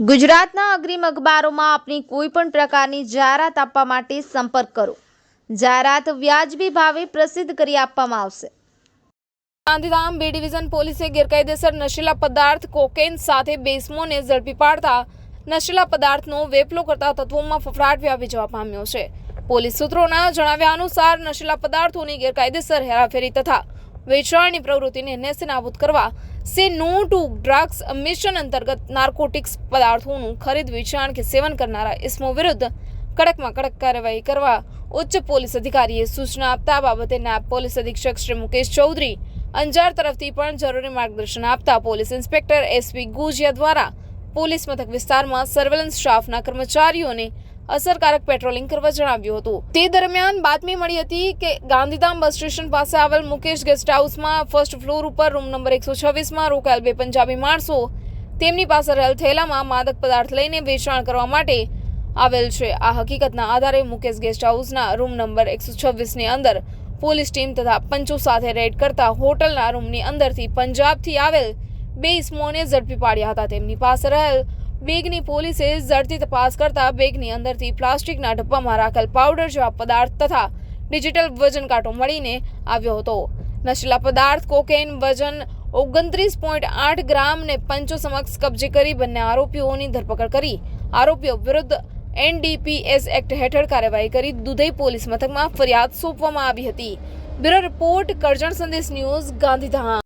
ગુજરાતના અગ્રીમ અખબારોમાં આપની કોઈ પણ પ્રકારની જાહેરાત આપવા માટે સંપર્ક કરો. જાહેરાત વ્યાજબી ભાવે પ્રસિદ્ધ કરી આપવામાં આવશે. ગાંધીધામ બી ડિવિઝન પોલીસે ગેરકાયદેસર નશીલા પદાર્થ કોકેન સાથે બે ઇસમોને ઝડપી પાડતા નશીલા પદાર્થનો વેપલો કરતા તત્વોમાં ફફડાટ વ્યાપી જવા પામ્યો છે. પોલીસ સૂત્રોના જણાવ્યા અનુસાર નશીલા પદાર્થોની ગેરકાયદેસર હેરાફેરી તથા વેચાણની પ્રવૃત્તિને નેસ્તનાબૂદ કરવા સે નો ટુ ડ્રગ્સ મિશન અંતર્ગત નાર્કોટિક્સ પદાર્થોનું ખરીદ વેચાણ કે સેવન કરનારા ઇસમો વિરુદ્ધ કડકમાં કડક કાર્યવાહી કરવા ઉચ્ચ પોલીસ અધિકારીએ સૂચના આપતા બાબતે નાયબ પોલીસ અધિક્ષક શ્રી મુકેશ ચૌધરી અંજાર તરફથી પણ જરૂરી માર્ગદર્શન આપતા પોલીસ ઇન્સ્પેક્ટર એસપી ગુજિયા દ્વારા પોલીસ મથક વિસ્તારમાં સર્વેલન્સ સ્ટાફના કર્મચારીઓને અસરકારક પેટ્રોલિંગ કરવા જણાવ્યું હતું. તે દરમિયાન બાતમી મળી હતી કે ગાંધીધામ બસ સ્ટેશન પાસે આવેલ મુકેશ ગેસ્ટ હાઉસમાં ફર્સ્ટ ફ્લોર ઉપર રૂમ નંબર 126માં રોકાયેલ બે પંજાબી માણસો તેમની પાસે રહેલ થેલામાં માદક પદાર્થ લઈને વેચાણ કરવા માટે આવેલ છે. આ હકીકતના આધારે મુકેશ ગેસ્ટ હાઉસના રૂમ નંબર 126ની અંદર પોલીસ ટીમ તથા પંચો સાથે રેડ કરતા હોટલના રૂમની અંદરથી પંજાબથી આવેલ બે ઇસમોને ઝડપી પાડ્યા હતા. તેમની પાસે રહેલ બેગની પોલીસે ઝડપી તપાસ કરતા બેગની અંદરથી પ્લાસ્ટિકના ડબ્બામાં રાખેલ પાવડર જેવા પદાર્થ તથા ડિજિટલ વજન કાંટો મળીને આવ્યો હતો. નશીલા પદાર્થ કોકેન વજન 29.8 ગ્રામને પંચો સમક્ષ કબજે કરી બંને આરોપીઓની ધરપકડ કરી આરોપીઓ વિરુદ્ધ NDPS એક્ટ હેઠળ કાર્યવાહી કરી દુધઈ પોલીસ મથકમાં ફરિયાદ સોંપવામાં આવી હતી. બ્યુરો રિપોર્ટ કરજણ સંદેશ ન્યૂઝ ગાંધીધામ.